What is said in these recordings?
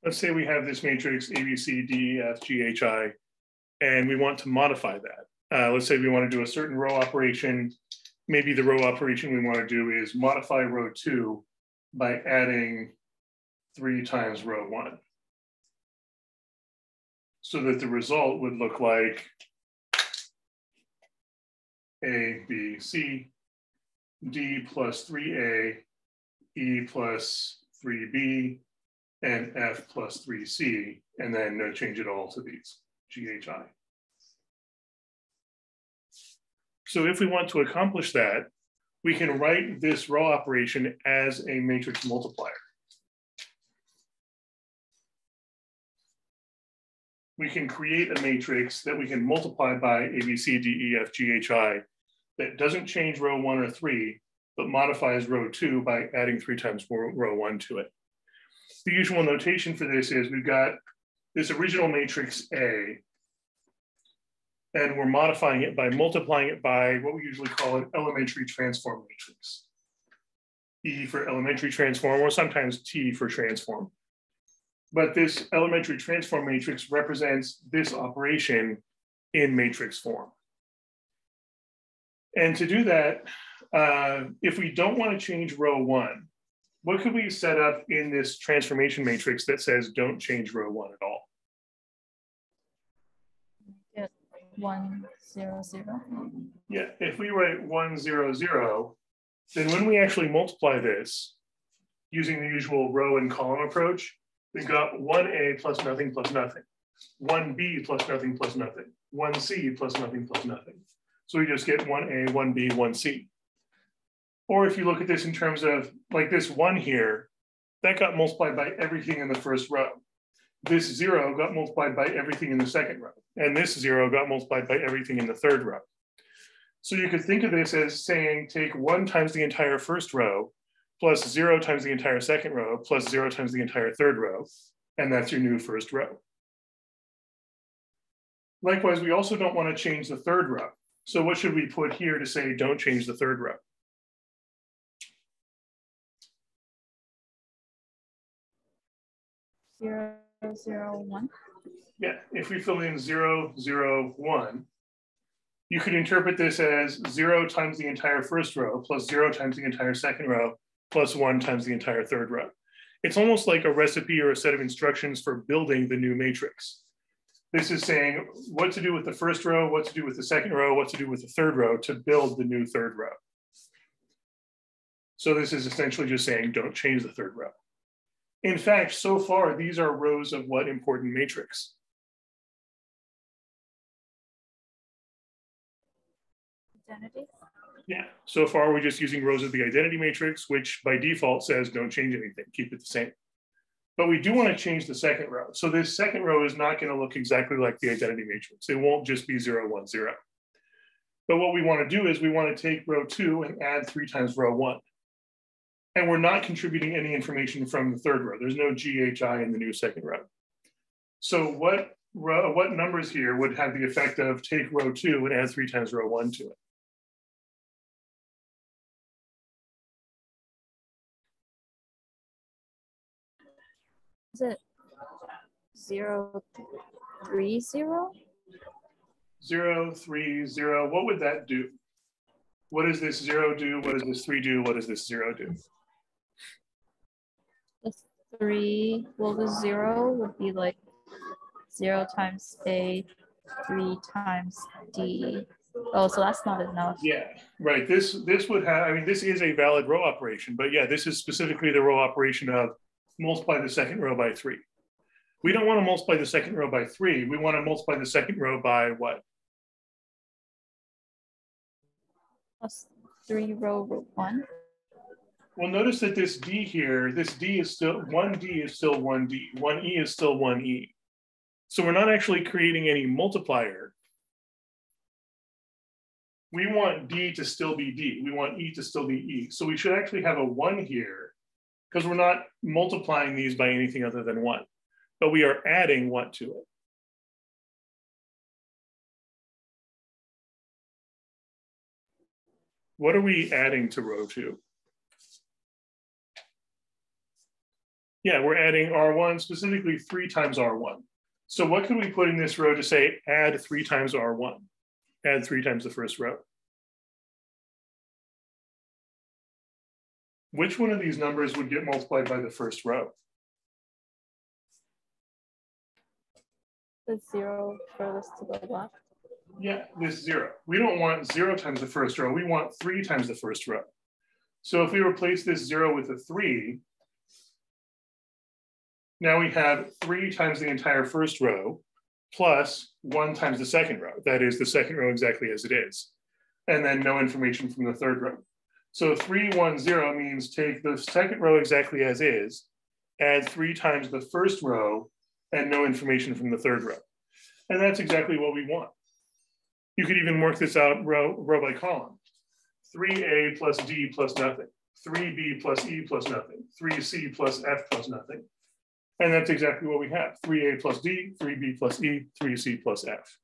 let's say we have this matrix A, B, C, D, E, F, G, H, I, and we want to modify that. Let's say we want to do a certain row operation. Maybe the row operation we want to do is modify row 2 by adding 3 times row 1. So that the result would look like A, B, C, D plus 3A, E plus 3B, and F plus 3C, and then no change at all to these, GHI. So if we want to accomplish that, we can write this row operation as a matrix multiplier. We can create a matrix that we can multiply by A, B, C, D, E, F, G, H, I that doesn't change row 1 or 3, but modifies row 2 by adding 3 times row 1 to it. The usual notation for this is we've got this original matrix A, and we're modifying it by multiplying it by what we usually call an elementary transform matrix. E for elementary transform, or sometimes T for transform. But this elementary transform matrix represents this operation in matrix form. And to do that, if we don't want to change row 1, what could we set up in this transformation matrix that says don't change row 1 at all? Get 1, 0, 0. Yeah, if we write 1, 0, 0, then when we actually multiply this using the usual row and column approach, we've got 1A plus nothing plus nothing, 1B plus nothing plus nothing, 1C plus nothing plus nothing. So we just get 1A, 1B, 1C. Or if you look at this in terms of like this 1 here, that got multiplied by everything in the first row. This 0 got multiplied by everything in the second row. And this 0 got multiplied by everything in the third row. So you could think of this as saying, take 1 times the entire first row, plus 0 times the entire second row, plus 0 times the entire third row, and that's your new first row. Likewise, we also don't want to change the third row. So what should we put here to say don't change the third row? 0, 0, 1. Yeah, if we fill in 0, 0, 1, you could interpret this as 0 times the entire first row, plus 0 times the entire second row, plus 1 times the entire third row. It's almost like a recipe or a set of instructions for building the new matrix. This is saying what to do with the first row, what to do with the second row, what to do with the third row to build the new third row. So this is essentially just saying don't change the third row. In fact, so far, these are rows of what important matrix? Identity. Yeah, so far we're just using rows of the identity matrix, which by default says don't change anything, keep it the same. But we do want to change the second row. So this second row is not going to look exactly like the identity matrix. It won't just be 0, 1, 0. But what we want to do is we want to take row 2 and add 3 times row 1. And we're not contributing any information from the third row. There's no GHI in the new second row. So what numbers here would have the effect of take row 2 and add 3 times row 1 to it? Is it 0, 3, 0? 0, 3, 0. What would that do? What does this 0 do? What does this 3 do? What does this 0 do? The 3, well, the 0 would be like 0 times A, 3 times D. Oh, so that's not enough. Yeah, right. This would have, I mean, this is a valid row operation, but yeah, this is specifically the row operation of multiply the second row by 3. We don't want to multiply the second row by 3. We want to multiply the second row by what? Plus 3 row 1. Well, notice that this D here, this D is still, 1D is still 1D, 1E is still 1E. So we're not actually creating any multiplier. We want D to still be D. We want E to still be E. So we should actually have a 1 here because we're not multiplying these by anything other than 1, but we are adding what to it? What are we adding to row 2? Yeah, we're adding R1, specifically 3 times R1. So what could we put in this row to say add 3 times R1? Add 3 times the first row. Which one of these numbers would get multiplied by the first row? The 0 furthest to the left. Yeah, this 0. We don't want 0 times the first row. We want 3 times the first row. So if we replace this 0 with a 3, now we have 3 times the entire first row plus 1 times the second row. That is the second row exactly as it is. And then no information from the third row. So 3, 1, 0 means take the second row exactly as is, add 3 times the first row, and no information from the third row. And that's exactly what we want. You could even work this out row by column. 3A plus D plus nothing. 3B plus E plus nothing. 3C plus F plus nothing. And that's exactly what we have. 3A plus D, 3B plus E, 3C plus F.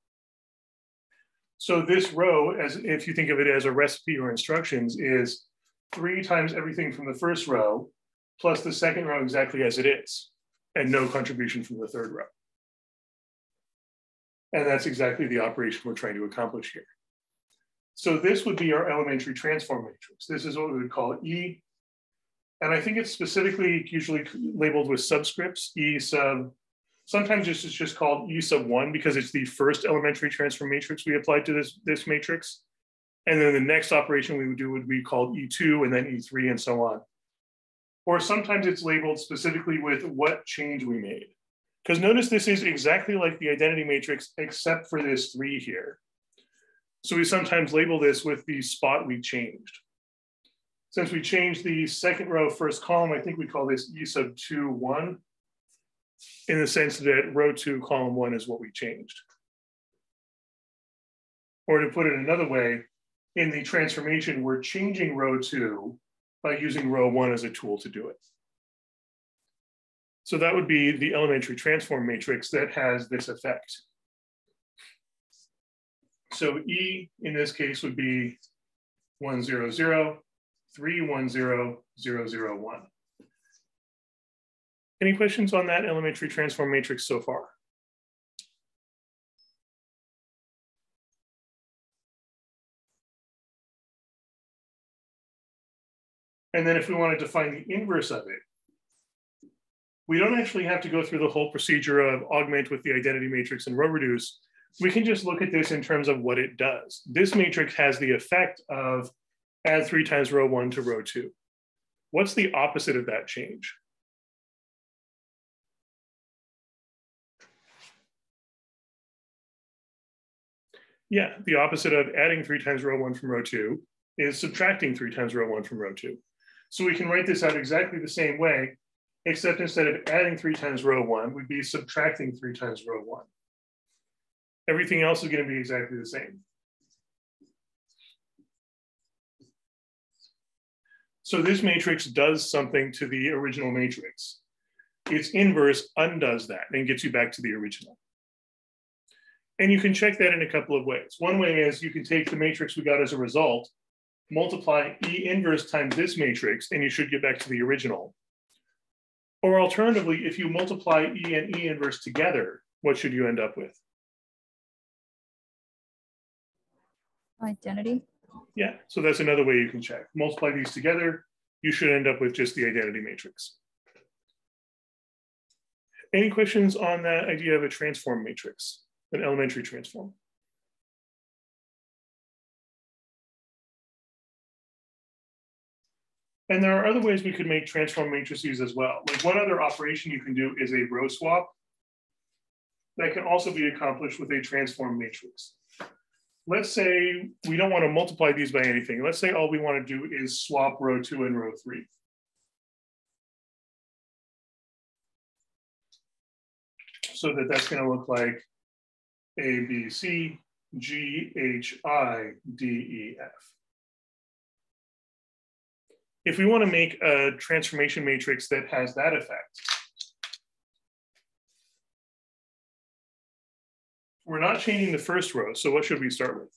So this row, as if you think of it as a recipe or instructions, is 3 times everything from the first row plus the second row exactly as it is, and no contribution from the third row. And that's exactly the operation we're trying to accomplish here. So this would be our elementary transform matrix. This is what we would call E. And I think it's specifically usually labeled with subscripts, E sub, sometimes it's just called E sub 1 because it's the first elementary transform matrix we applied to this matrix. And then the next operation we would do would be called E2 and then E3 and so on. Or sometimes it's labeled specifically with what change we made. Because notice this is exactly like the identity matrix except for this 3 here. So we sometimes label this with the spot we changed. Since we changed the second row first column, I think we call this E sub 2, 1, in the sense that row 2, column 1 is what we changed. Or to put it another way, in the transformation, we're changing row 2 by using row 1 as a tool to do it. So that would be the elementary transform matrix that has this effect. So E in this case would be 1, 0, 0, 3, 1, 0, 0, 0, 1. Any questions on that elementary transform matrix so far? And then if we wanted to find the inverse of it, we don't actually have to go through the whole procedure of augment with the identity matrix and row reduce. We can just look at this in terms of what it does. This matrix has the effect of add 3 times row 1 to row 2. What's the opposite of that change? Yeah, the opposite of adding 3 times row 1 from row 2 is subtracting 3 times row 1 from row 2. So we can write this out exactly the same way, except instead of adding 3 times row 1, we'd be subtracting 3 times row 1. Everything else is going to be exactly the same. So this matrix does something to the original matrix. Its inverse undoes that and gets you back to the original. And you can check that in a couple of ways. One way is you can take the matrix we got as a result, multiply E inverse times this matrix, and you should get back to the original. Or alternatively, if you multiply E and E inverse together, what should you end up with? Identity. Yeah, so that's another way you can check. Multiply these together, you should end up with just the identity matrix. Any questions on that idea of a transform matrix, an elementary transform? And there are other ways we could make transform matrices as well. Like one other operation you can do is a row swap that can also be accomplished with a transform matrix. Let's say we don't want to multiply these by anything. Let's say all we want to do is swap row 2 and row 3. So that's going to look like A, B, C, G, H, I, D, E, F. If we want to make a transformation matrix that has that effect, we're not changing the first row, so what should we start with?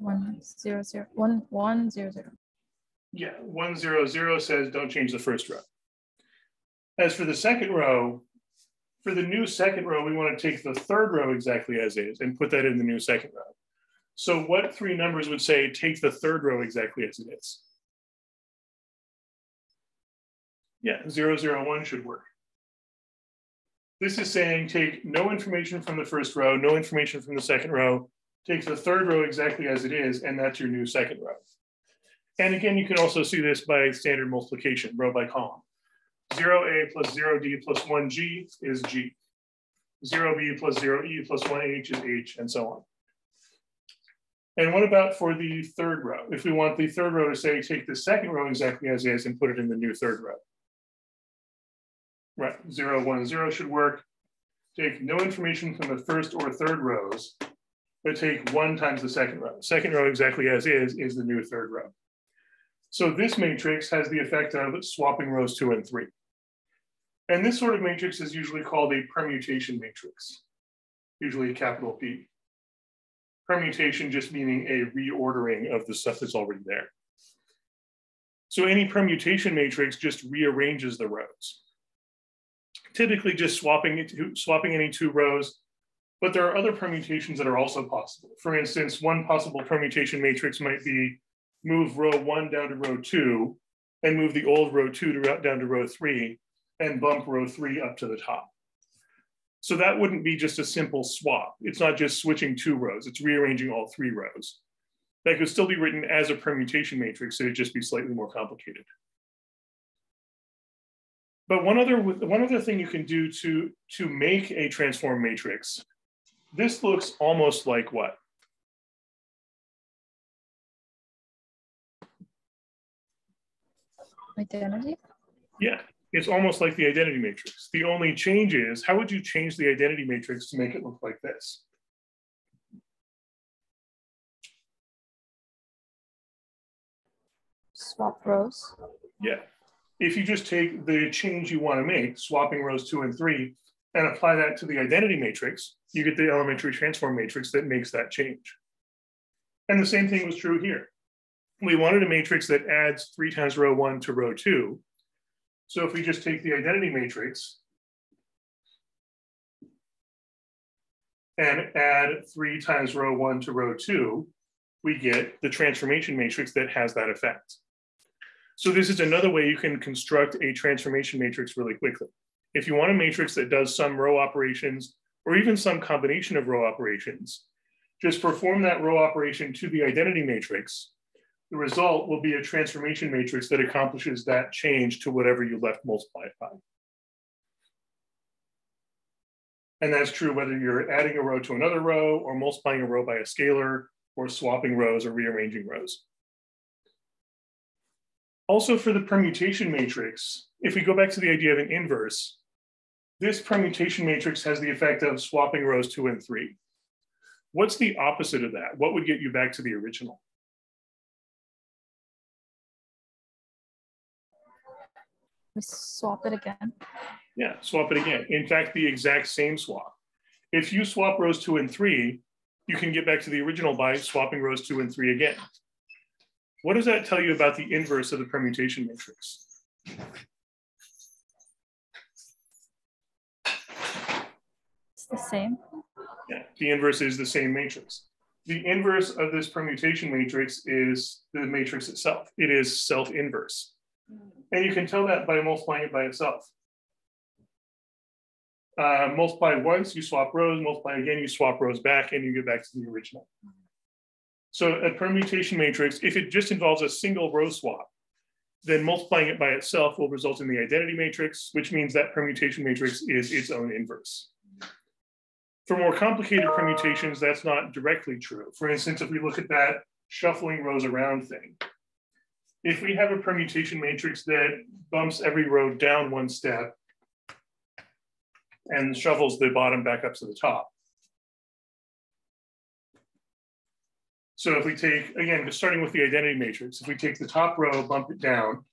1 0 0 1 1 0 0. Yeah, 1 0 0 says don't change the first row. As for the second row, for the new second row, we want to take the third row exactly as is and put that in the new second row. So what three numbers would say take the third row exactly as it is? Yeah, 0 0 1 should work. This is saying take no information from the first row, no information from the second row, take the third row exactly as it is, and that's your new second row. And again, you can also see this by standard multiplication, row by column. 0a plus 0d plus 1g is g. 0b plus 0e plus 1h is h, and so on. And what about for the third row? If we want the third row to say, take the second row exactly as is and put it in the new third row. Right, 0 1 0 should work. Take no information from the first or third rows, but take 1 times the second row. Second row exactly as is the new third row. So this matrix has the effect of swapping rows 2 and 3. And this sort of matrix is usually called a permutation matrix, usually a capital P. Permutation just meaning a reordering of the stuff that's already there. So any permutation matrix just rearranges the rows. Typically just swapping any two rows, but there are other permutations that are also possible. For instance, one possible permutation matrix might be move row 1 down to row 2 and move the old row 2 down to row 3 and bump row 3 up to the top. So that wouldn't be just a simple swap. It's not just switching 2 rows, it's rearranging all 3 rows. That could still be written as a permutation matrix, it'd just be slightly more complicated. But one other thing you can do to make a transform matrix, this looks almost like what? Identity? Yeah, it's almost like the identity matrix. The only change is, how would you change the identity matrix to make it look like this? Swap rows. Yeah. If you just take the change you want to make, swapping rows 2 and 3, and apply that to the identity matrix, you get the elementary transform matrix that makes that change. And the same thing was true here. We wanted a matrix that adds 3 times row 1 to row 2. So if we just take the identity matrix and add 3 times row 1 to row 2, we get the transformation matrix that has that effect. So this is another way you can construct a transformation matrix really quickly. If you want a matrix that does some row operations or even some combination of row operations, just perform that row operation to the identity matrix. The result will be a transformation matrix that accomplishes that change to whatever you left multiply it by. And that's true whether you're adding a row to another row or multiplying a row by a scalar or swapping rows or rearranging rows. Also for the permutation matrix, if we go back to the idea of an inverse, this permutation matrix has the effect of swapping rows 2 and 3. What's the opposite of that? What would get you back to the original? We swap it again. Yeah, swap it again. In fact, the exact same swap. If you swap rows 2 and 3, you can get back to the original by swapping rows 2 and 3 again. What does that tell you about the inverse of the permutation matrix? It's the same. Yeah, the inverse is the same matrix. The inverse of this permutation matrix is the matrix itself. It is self-inverse. And you can tell that by multiplying it by itself. Multiply once, you swap rows, multiply again, you swap rows back, and you get back to the original. So a permutation matrix, if it just involves a single row swap, then multiplying it by itself will result in the identity matrix, which means that permutation matrix is its own inverse. For more complicated permutations, that's not directly true. For instance, if we look at that shuffling rows around thing, if we have a permutation matrix that bumps every row down 1 step and shuffles the bottom back up to the top. So if we take, again, just starting with the identity matrix, if we take the top row, bump it down,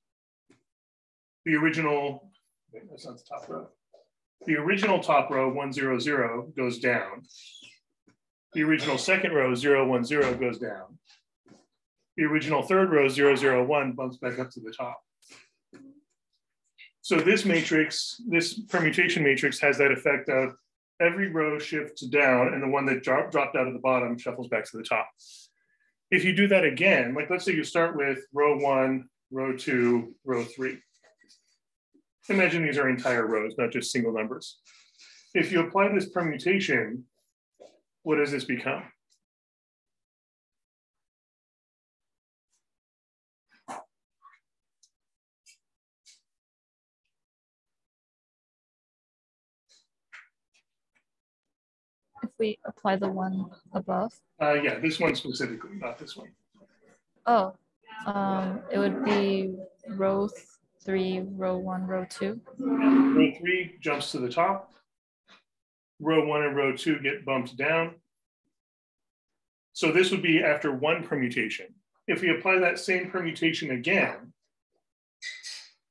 the original, that's not the top row. The original top row, 1 0 0, goes down. The original second row, 0 1 0, goes down. the original third row, 0, 0, 1, bumps back up to the top. So this matrix, this permutation matrix has that effect of every row shifts down and the one that dropped out of the bottom shuffles back to the top. If you do that again, like let's say you start with row 1, row 2, row 3. Imagine these are entire rows, not just single numbers. If you apply this permutation, what does this become? If we apply the one above? Yeah, this one specifically, not this one. Oh, it would be row 3, row 1, row 2. Row 3 jumps to the top. Row 1 and row 2 get bumped down. So this would be after one permutation. If we apply that same permutation again,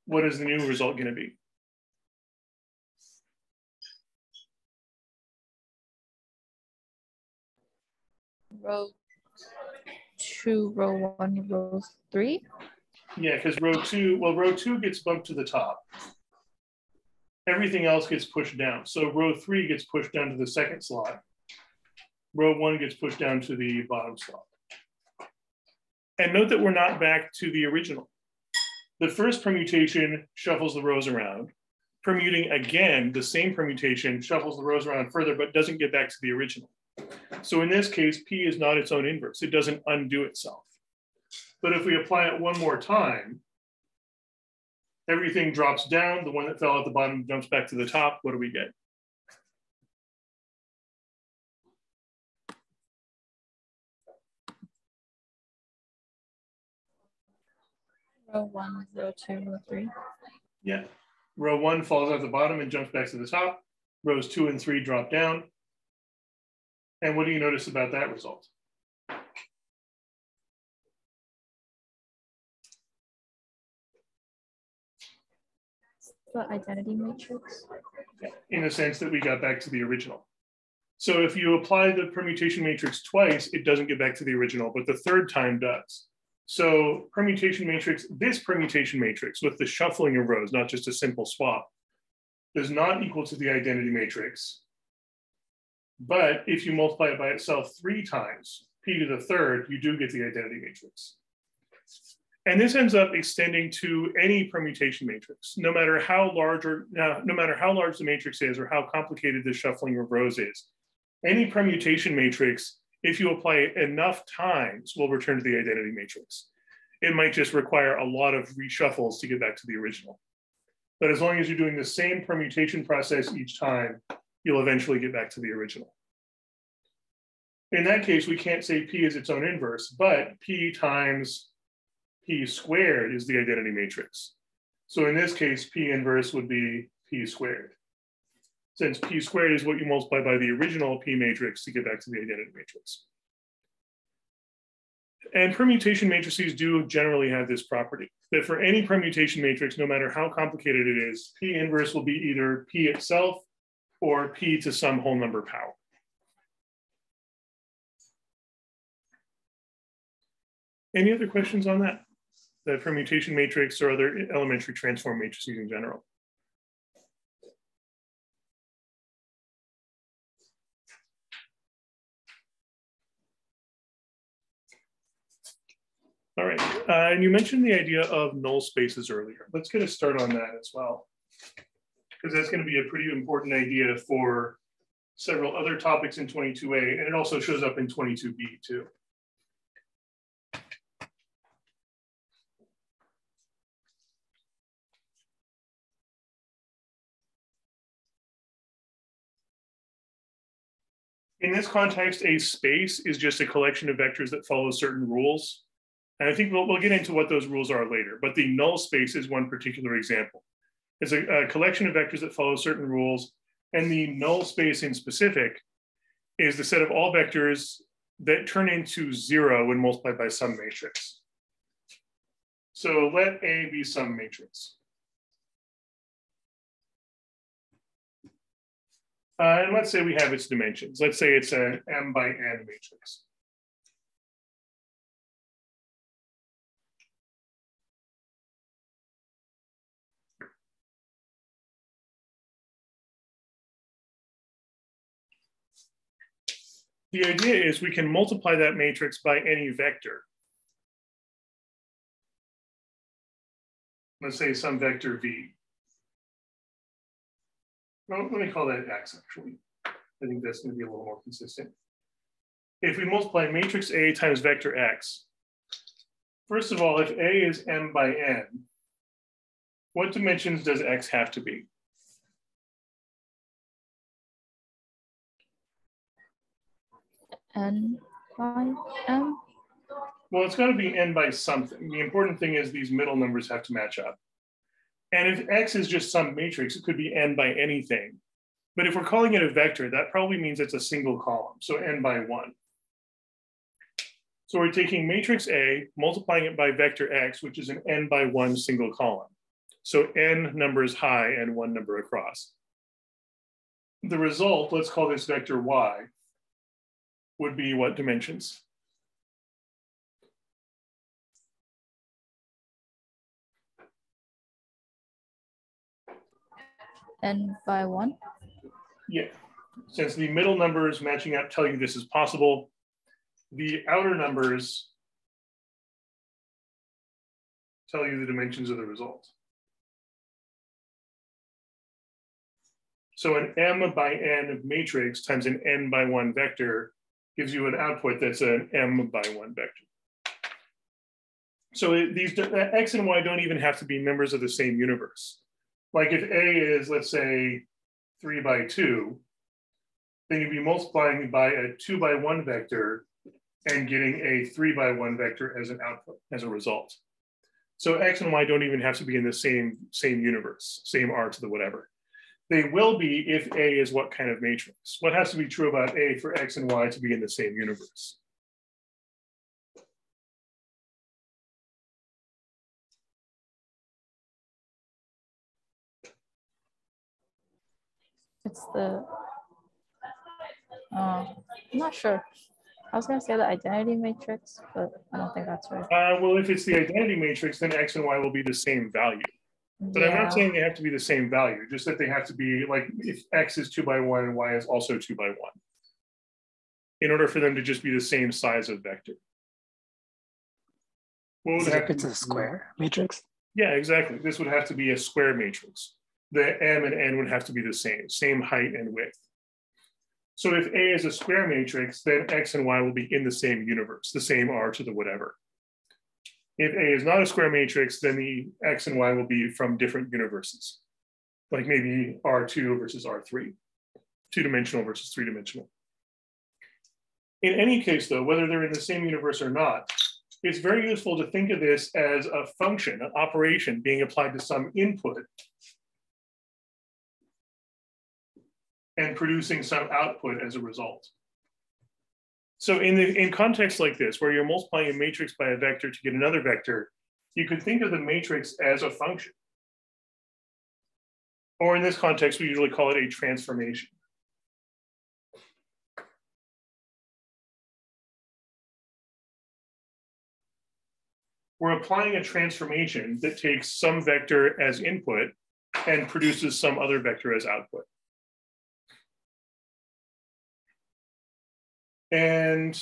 what is the new result going to be? Row 2, row 1, row 3? Yeah, because row 2 gets bumped to the top. Everything else gets pushed down. So row 3 gets pushed down to the second slot. Row 1 gets pushed down to the bottom slot. And note that we're not back to the original. The first permutation shuffles the rows around. Permuting again, the same permutation shuffles the rows around further, but doesn't get back to the original. So in this case, P is not its own inverse. It doesn't undo itself. But if we apply it one more time, everything drops down. The one that fell at the bottom jumps back to the top. What do we get? Row 1, row 2, row 3. Yeah. Row 1 falls at the bottom and jumps back to the top. Rows 2 and 3 drop down. And what do you notice about that result? The identity matrix? In the sense that we got back to the original. So if you apply the permutation matrix twice, it doesn't get back to the original, but the third time does. So permutation matrix, this permutation matrix with the shuffling of rows, not just a simple swap, is not equal to the identity matrix. But if you multiply it by itself 3 times, p to the third, you do get the identity matrix. And this ends up extending to any permutation matrix, no matter how large the matrix is or how complicated the shuffling of rows is. Any permutation matrix, if you apply it enough times, will return to the identity matrix. It might just require a lot of reshuffles to get back to the original. But as long as you're doing the same permutation process each time, you'll eventually get back to the original. In that case, we can't say P is its own inverse, but P times P squared is the identity matrix. So in this case, P inverse would be P squared. Since P squared is what you multiply by the original P matrix to get back to the identity matrix. And permutation matrices do generally have this property, that for any permutation matrix, no matter how complicated it is, P inverse will be either P itself or P to some whole number power. Any other questions on that? The permutation matrix or other elementary transform matrices in general? All right, and you mentioned the idea of null spaces earlier. Let's get a start on that as well, because that's going to be a pretty important idea for several other topics in 22A, and it also shows up in 22B too. In this context, a space is just a collection of vectors that follow certain rules. And I think we'll get into what those rules are later, but the null space is one particular example. It's a collection of vectors that follow certain rules, and the null space in specific is the set of all vectors that turn into 0 when multiplied by some matrix. So let A be some matrix. And let's say we have its dimensions. Let's say it's an m by n matrix. the idea is we can multiply that matrix by any vector. Let's say some vector v. Well, let me call that x, actually. I think that's going to be a little more consistent. If we multiply matrix A times vector x, first of all, if A is m by n, what dimensions does x have to be? N by m? Well, it's got to be n by something. The important thing is these middle numbers have to match up. And if x is just some matrix, it could be n by anything. But if we're calling it a vector, that probably means it's a single column, so n by 1. So we're taking matrix A, multiplying it by vector x, which is an n by 1 single column. So n numbers high and 1 number across. The result, let's call this vector y, would be what dimensions? N by 1? Yeah, since the middle numbers matching up tell you this is possible, the outer numbers tell you the dimensions of the result. So an m by n matrix times an n by 1 vector gives you an output that's an m by 1 vector. So these x and y don't even have to be members of the same universe. Like if A is, let's say, 3 by 2, then you'd be multiplying by a 2 by 1 vector and getting a 3 by 1 vector as an output, as a result. So x and y don't even have to be in the same universe, same r to the whatever. They will be if A is what kind of matrix. What has to be true about A for x and y to be in the same universe? It's the, I'm not sure. I was gonna say the identity matrix, but I don't think that's right. Well, if it's the identity matrix, then x and y will be the same value. But yeah. I'm not saying they have to be the same value, just that they have to be like if x is 2 by 1 and y is also 2 by 1. In order for them to just be the same size of vector. What would if it's a square matrix? Yeah, exactly. This would have to be a square matrix. The m and n would have to be the same height and width. So if A is a square matrix, then x and y will be in the same universe, the same r to the whatever. If A is not a square matrix, then the x and y will be from different universes, like maybe R2 versus R3, 2-dimensional versus 3-dimensional. In any case, though, whether they're in the same universe or not, it's very useful to think of this as a function, an operation being applied to some input and producing some output as a result. So in contexts like this, where you're multiplying a matrix by a vector to get another vector, you could think of the matrix as a function. Or in this context, we usually call it a transformation. We're applying a transformation that takes some vector as input and produces some other vector as output. And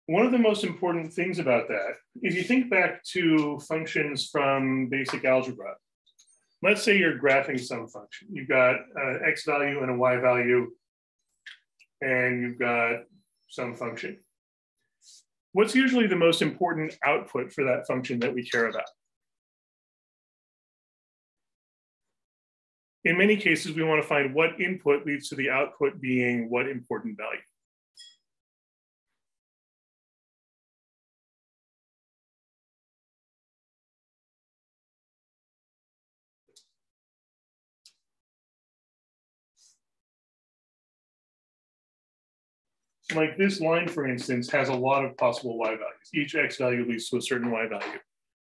one of the most important things about that, if you think back to functions from basic algebra, let's say you're graphing some function. You've got an x value and a y value, and you've got some function. What's usually the most important output for that function that we care about? In many cases, we want to find what input leads to the output being what important value. Like this line, for instance, has a lot of possible y values. Each x value leads to a certain y value.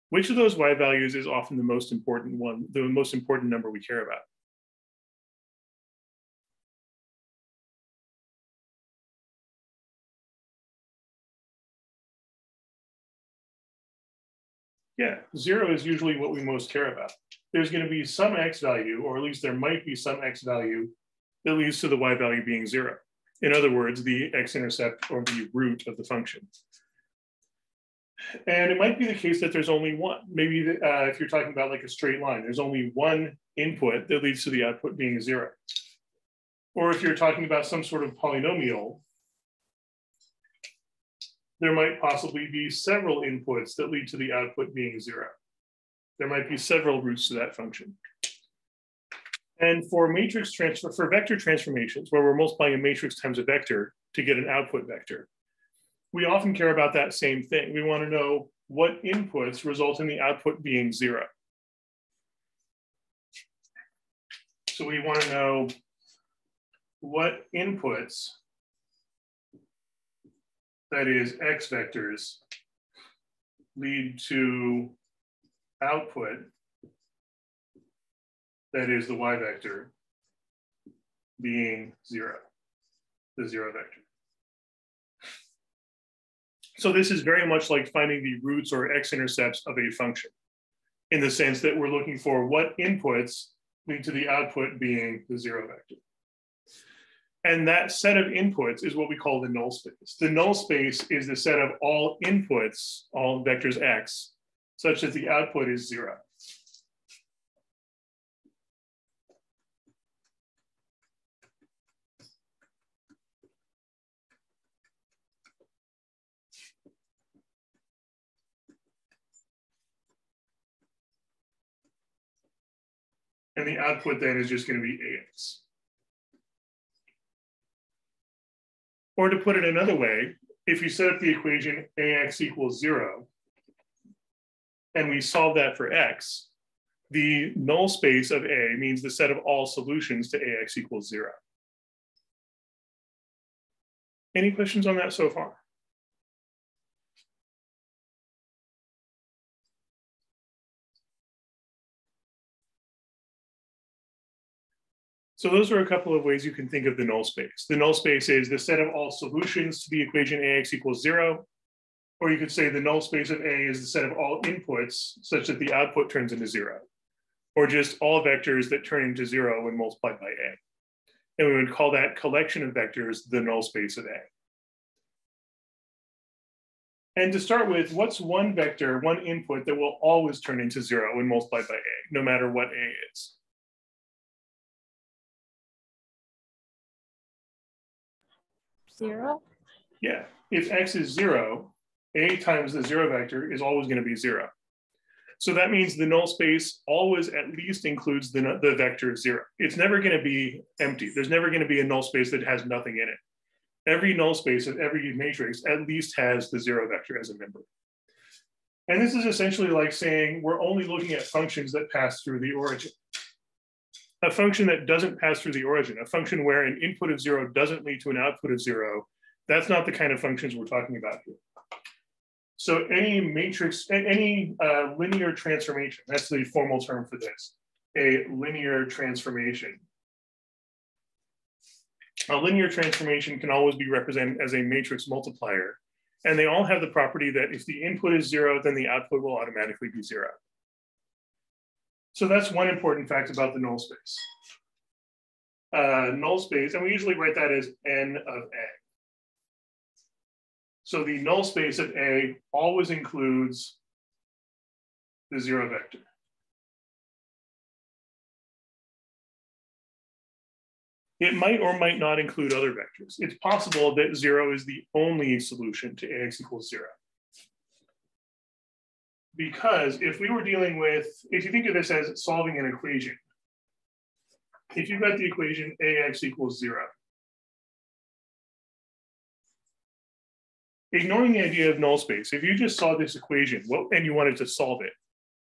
Which of those y values is often the most important one, the most important number we care about? Yeah, 0 is usually what we most care about. There's going to be some x value, or at least there might be some x value that leads to the y value being 0. In other words, the x-intercept or the root of the function. And it might be the case that there's only one. Maybe if you're talking about like a straight line, there's only one input that leads to the output being 0. Or if you're talking about some sort of polynomial, there might possibly be several inputs that lead to the output being 0. There might be several roots to that function. And for vector transformations, where we're multiplying a matrix times a vector to get an output vector, we often care about that same thing. We want to know what inputs result in the output being 0. So we want to know what inputs, that is x vectors, lead to output, that is the y vector, being 0, the 0 vector. So this is very much like finding the roots or x-intercepts of a function, in the sense that we're looking for what inputs lead to the output being the 0 vector. And that set of inputs is what we call the null space. The null space is the set of all inputs, all vectors x, such that the output is 0. And the output then is just going to be ax. Or to put it another way, if you set up the equation ax equals 0, and we solve that for x, the null space of A means the set of all solutions to ax equals 0. Any questions on that so far? So those are a couple of ways you can think of the null space. The null space is the set of all solutions to the equation ax equals 0, or you could say the null space of A is the set of all inputs such that the output turns into 0, or just all vectors that turn into 0 when multiplied by A. And we would call that collection of vectors the null space of A. And to start with, what's one vector, one input that will always turn into 0 when multiplied by A, no matter what A is? 0? Yeah, if x is 0, A times the 0 vector is always going to be 0. So that means the null space always at least includes the vector 0. It's never going to be empty. There's never going to be a null space that has nothing in it. Every null space of every matrix at least has the 0 vector as a member. And this is essentially like saying we're only looking at functions that pass through the origin. A function that doesn't pass through the origin, a function where an input of 0 doesn't lead to an output of 0, that's not the kind of functions we're talking about here. So any matrix, any linear transformation, that's the formal term for this, a linear transformation. A linear transformation can always be represented as a matrix multiplier. And they all have the property that if the input is 0, then the output will automatically be 0. So that's one important fact about the null space. Null space, and we usually write that as n of A. So the null space of A always includes the 0 vector. It might or might not include other vectors. It's possible that 0 is the only solution to ax equals 0. Because if we were dealing with, if you think of this as solving an equation, if you've got the equation ax equals 0, ignoring the idea of null space, if you just saw this equation and you wanted to solve it,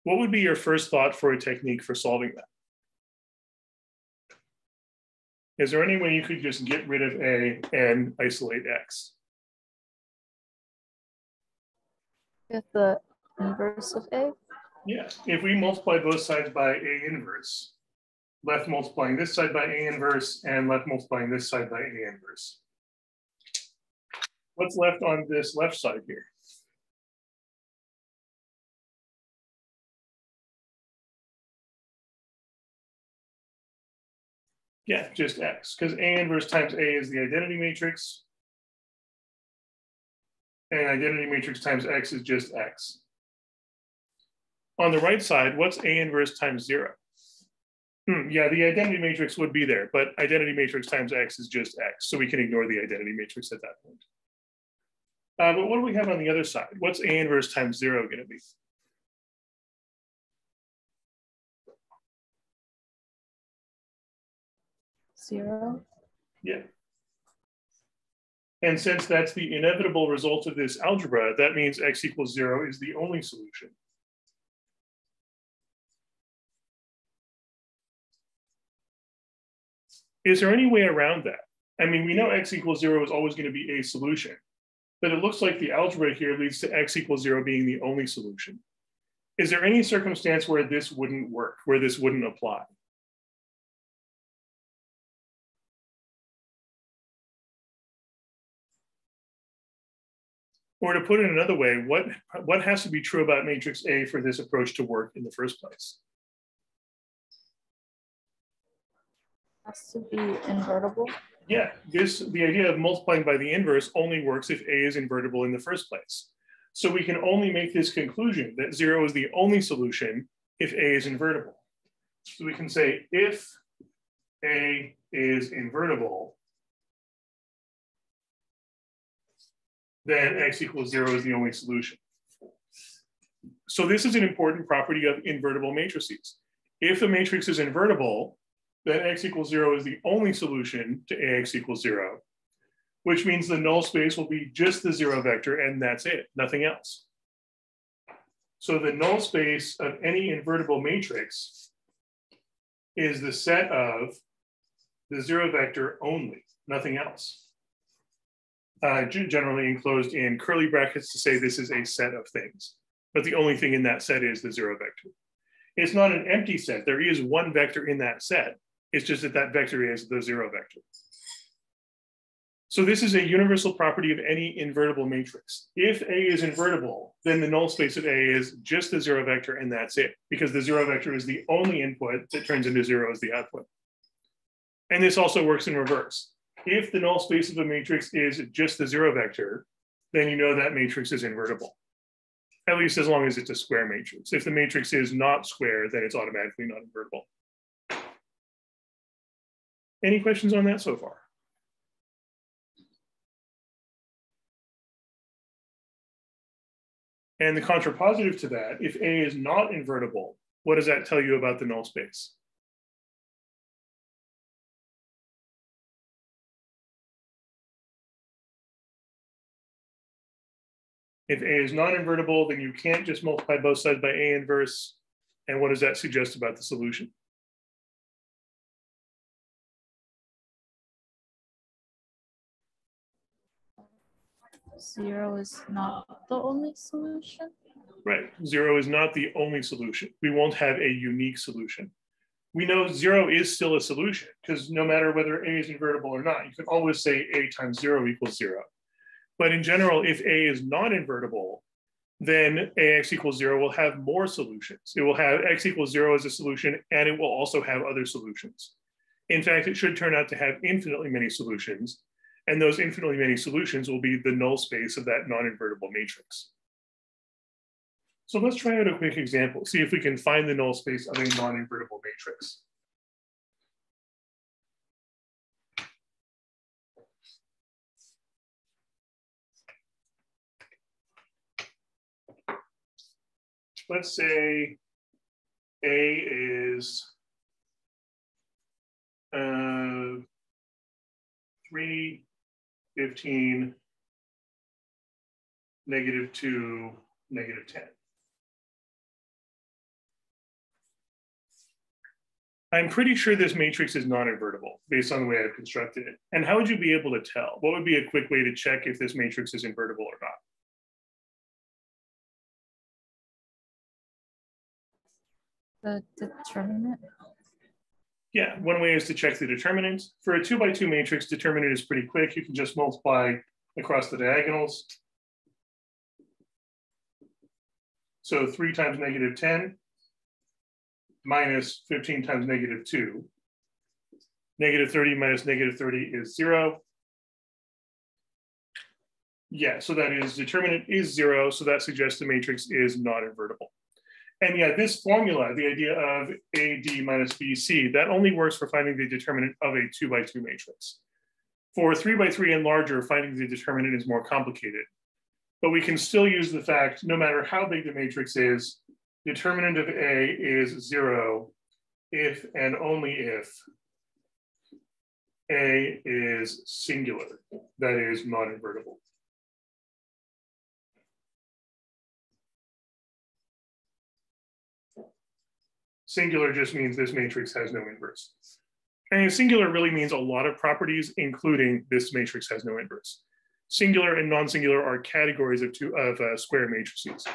what would be your first thought for a technique for solving that? Is there any way you could just get rid of A and isolate X? Get the inverse of A? Yeah, if we multiply both sides by A inverse, left multiplying this side by A inverse and left multiplying this side by A inverse. What's left on this left side here? Yeah, just X, because A inverse times A is the identity matrix. And identity matrix times X is just X. On the right side, what's A inverse times 0? Yeah, the identity matrix would be there, but identity matrix times X is just X, so we can ignore the identity matrix at that point. But what do we have on the other side? What's A inverse times 0 going to be? Zero. Yeah. And since that's the inevitable result of this algebra, that means X equals 0 is the only solution. Is there any way around that? I mean, we know X equals 0 is always going to be a solution, but it looks like the algebra here leads to X equals 0 being the only solution. Is there any circumstance where this wouldn't work, where this wouldn't apply? Or to put it another way, what has to be true about matrix A for this approach to work in the first place? Has to be invertible. Yeah, the idea of multiplying by the inverse only works if A is invertible in the first place. So we can only make this conclusion that 0 is the only solution if A is invertible. So we can say if A is invertible, then X equals 0 is the only solution. So this is an important property of invertible matrices. If a matrix is invertible, then X equals 0 is the only solution to AX equals 0, which means the null space will be just the 0 vector and that's it, nothing else. So the null space of any invertible matrix is the set of the 0 vector only, nothing else. Generally enclosed in curly brackets to say this is a set of things, but the only thing in that set is the 0 vector. It's not an empty set. There is one vector in that set. It's just that that vector is the 0 vector. So this is a universal property of any invertible matrix. If A is invertible, then the null space of A is just the 0 vector and that's it, because the 0 vector is the only input that turns into 0 as the output. And this also works in reverse. If the null space of a matrix is just the 0 vector, then you know that matrix is invertible, at least as long as it's a square matrix. If the matrix is not square, then it's automatically not invertible. Any questions on that so far? And the contrapositive to that, if A is not invertible, what does that tell you about the null space? If A is not invertible, then you can't just multiply both sides by A inverse. And what does that suggest about the solution? Zero is not the only solution. Right, 0 is not the only solution. We won't have a unique solution. We know 0 is still a solution because no matter whether A is invertible or not, you can always say A times 0 equals 0. But in general, if A is not invertible, then AX equals 0 will have more solutions. It will have X equals 0 as a solution, and it will also have other solutions. In fact, it should turn out to have infinitely many solutions, and those infinitely many solutions will be the null space of that non-invertible matrix. So let's try out a quick example, see if we can find the null space of a non-invertible matrix. Let's say A is 3, 15, -2, -10. I'm pretty sure this matrix is non-invertible based on the way I've constructed it. And how would you be able to tell? What would be a quick way to check if this matrix is invertible or not? The determinant. Yeah, one way is to check the determinant. For a 2x2 matrix, determinant is pretty quick. You can just multiply across the diagonals. So 3 times -10 minus 15 times -2 Negative 30 minus negative 30 is 0. Yeah, so that is determinant is 0. So that suggests the matrix is non-invertible. And yeah, this formula, the idea of AD minus BC, that only works for finding the determinant of a 2 by 2 matrix. For 3 by 3 and larger, finding the determinant is more complicated. But we can still use the fact, no matter how big the matrix is, determinant of A is 0 if and only if A is singular, that is non-invertible. Singular just means this matrix has no inverse. And singular really means a lot of properties, including this matrix has no inverse. Singular and non-singular are categories of square matrices.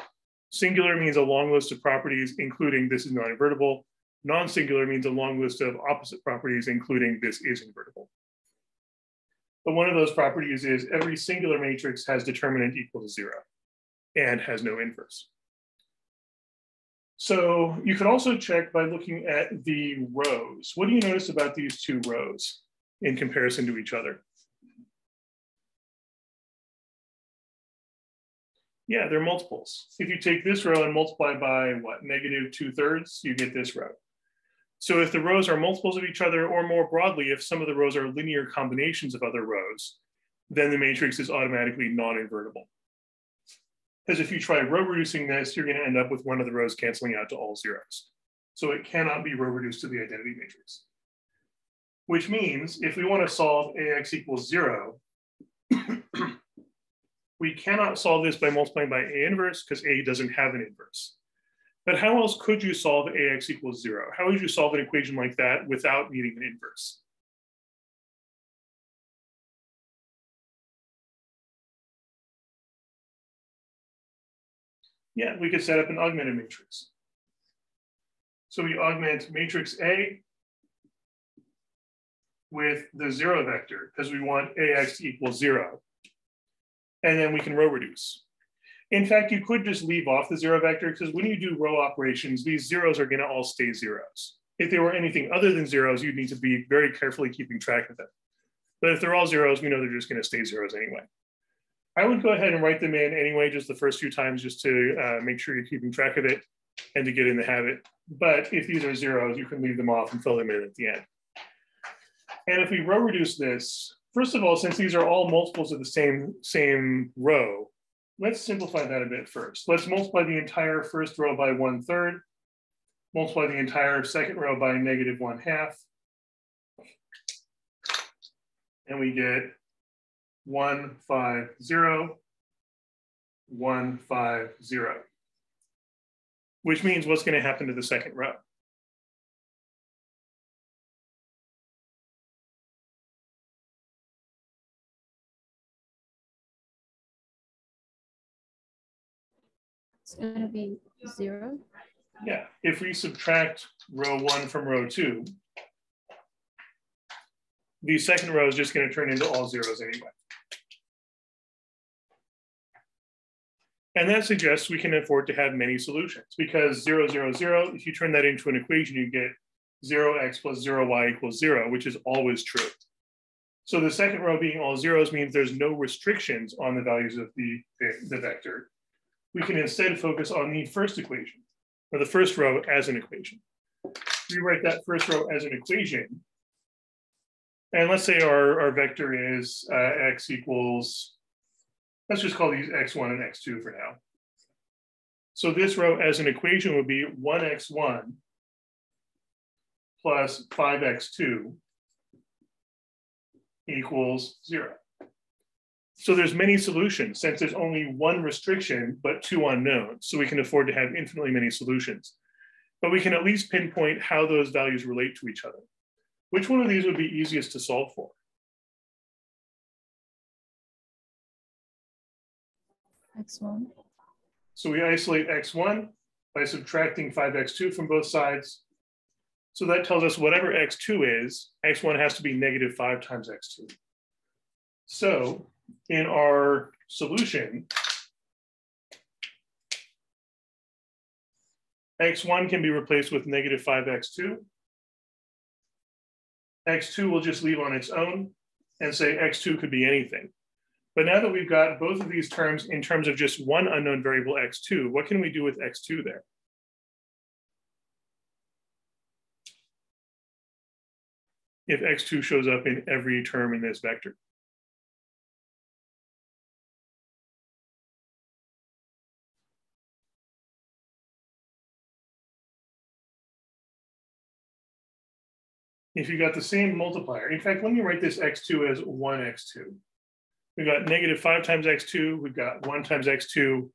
Singular means a long list of properties, including this is non-invertible. Non-singular means a long list of opposite properties, including this is invertible. But one of those properties is every singular matrix has determinant equal to 0 and has no inverse. So you could also check by looking at the rows. What do you notice about these two rows in comparison to each other? Yeah, they're multiples. If you take this row and multiply by what, negative 2/3, you get this row. So if the rows are multiples of each other, or more broadly, if some of the rows are linear combinations of other rows, then the matrix is automatically non-invertible. Because if you try row reducing this, you're going to end up with one of the rows canceling out to all zeros. So it cannot be row reduced to the identity matrix. Which means if we want to solve AX equals 0, we cannot solve this by multiplying by A inverse because A doesn't have an inverse. But how else could you solve AX equals 0? How would you solve an equation like that without needing an inverse? Yeah, we could set up an augmented matrix. So we augment matrix A with the 0 vector because we want AX to equal 0. And then we can row reduce. In fact, you could just leave off the 0 vector because when you do row operations, these zeros are going to all stay zeros. If they were anything other than zeros, you'd need to be very carefully keeping track of them. But if they're all zeros, we know they're just going to stay zeros anyway. I would go ahead and write them in anyway, just the first few times, just to make sure you're keeping track of it and to get in the habit. But if these are zeros, you can leave them off and fill them in at the end. And if we row reduce this, first of all, since these are all multiples of the same row, let's simplify that a bit first. Let's multiply the entire first row by 1/3, multiply the entire second row by negative 1/2, and we get 1, 5, 0, 1, 5, 0, which means what's going to happen to the second row? It's going to be 0. Yeah, if we subtract row 1 from row 2, the second row is just going to turn into all zeros anyway. And that suggests we can afford to have many solutions because 0, 0, 0, if you turn that into an equation, you get 0x plus 0y equals 0, which is always true. So the second row being all zeros means there's no restrictions on the values of the vector. We can instead focus on the first equation, or the first row as an equation. Rewrite that first row as an equation. And let's say our vector is x equals, let's just call these x1 and x2 for now. So this row as an equation would be 1x1 plus 5x2 equals 0. So there's many solutions since there's only one restriction, but 2 unknowns. So we can afford to have infinitely many solutions. But we can at least pinpoint how those values relate to each other. Which one of these would be easiest to solve for? x1. So we isolate x1 by subtracting 5x2 from both sides. So that tells us whatever x2 is, x1 has to be negative 5 times x2. So in our solution, x1 can be replaced with negative 5x2. x2 we'll just leave on its own and say x2 could be anything. But now that we've got both of these terms in terms of just one unknown variable x2, what can we do with x2 there? If x2 shows up in every term in this vector. If you got the same multiplier, in fact, let me write this x2 as 1x2. We've got -5 times x2, we've got 1 times x2.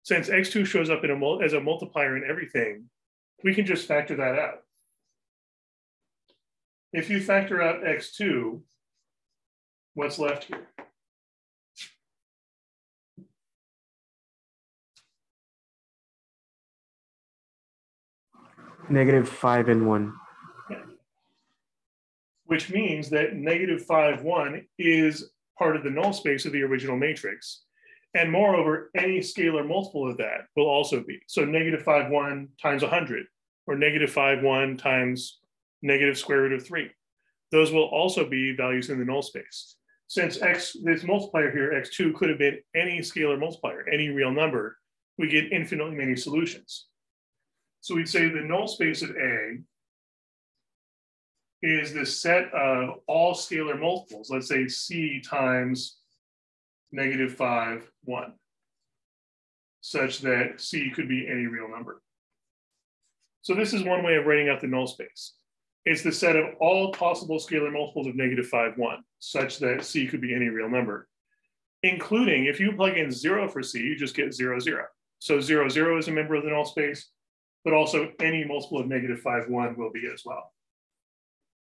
Since x2 shows up as a multiplier in everything, we can just factor that out. If you factor out x2, what's left here? -5 and 1. Which means that -5, 1 is part of the null space of the original matrix. And moreover, any scalar multiple of that will also be. So -5, 1 times 100, or -5, 1 times -√3. Those will also be values in the null space. Since this multiplier here, x2, could have been any scalar multiplier, any real number, we get infinitely many solutions. So we'd say the null space of A is the set of all scalar multiples, let's say C times -5, 1, such that C could be any real number. So this is one way of writing out the null space. It's the set of all possible scalar multiples of -5, 1, such that C could be any real number, including if you plug in 0 for C, you just get 0, 0. So 0, 0 is a member of the null space, but also any multiple of -5, 1 will be as well.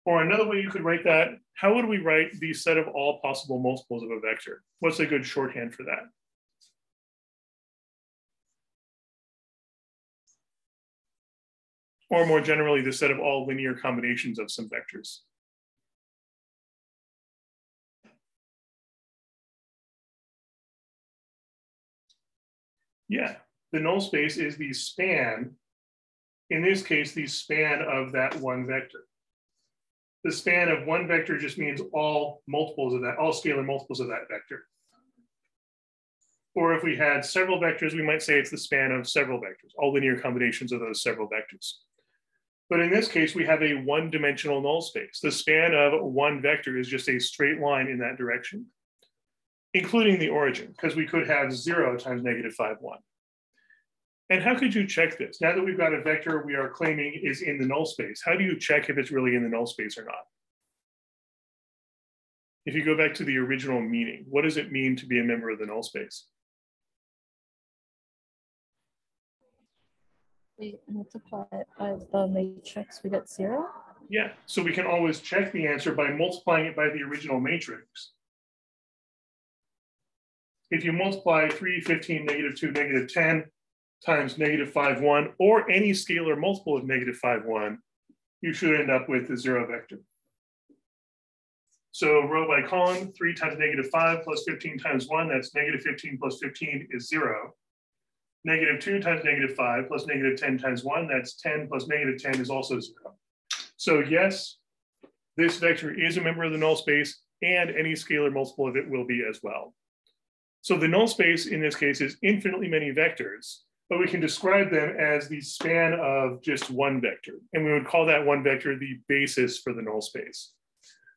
Or another way you could write that, how would we write the set of all possible multiples of a vector? What's a good shorthand for that? Or more generally, the set of all linear combinations of some vectors. Yeah, the null space is the span, in this case, the span of that one vector. The span of one vector just means all multiples of that, all scalar multiples of that vector. Or if we had several vectors, we might say it's the span of several vectors, all linear combinations of those several vectors. But in this case, we have a one-dimensional null space. The span of one vector is just a straight line in that direction, including the origin, because we could have 0 times -5, 1. And how could you check this? Now that we've got a vector we are claiming is in the null space, how do you check if it's really in the null space or not? If you go back to the original meaning, what does it mean to be a member of the null space? We multiply it by the matrix, we get 0? Yeah, so we can always check the answer by multiplying it by the original matrix. If you multiply 3, 15, -2, -10, times -5, 1, or any scalar multiple of -5, 1, you should end up with the 0 vector. So row by column, 3 times -5 plus 15 times 1, that's -15 plus 15 is 0. -2 times -5 plus -10 times 1, that's 10 plus -10 is also 0. So yes, this vector is a member of the null space, and any scalar multiple of it will be as well. So the null space in this case is infinitely many vectors, but we can describe them as the span of just one vector. And we would call that one vector the basis for the null space.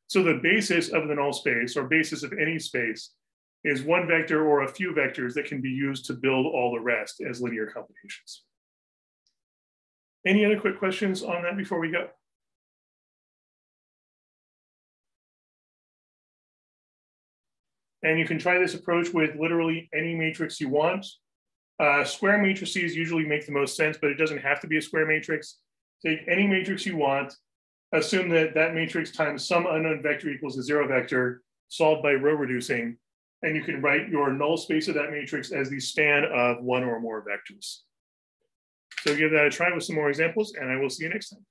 So the basis of the null space, or basis of any space, is one vector or a few vectors that can be used to build all the rest as linear combinations. Any other quick questions on that before we go? And you can try this approach with literally any matrix you want. Square matrices usually make the most sense, but it doesn't have to be a square matrix. Take any matrix you want, assume that that matrix times some unknown vector equals a 0 vector, solved by row reducing, and you can write your null space of that matrix as the span of one or more vectors. So give that a try with some more examples, and I will see you next time.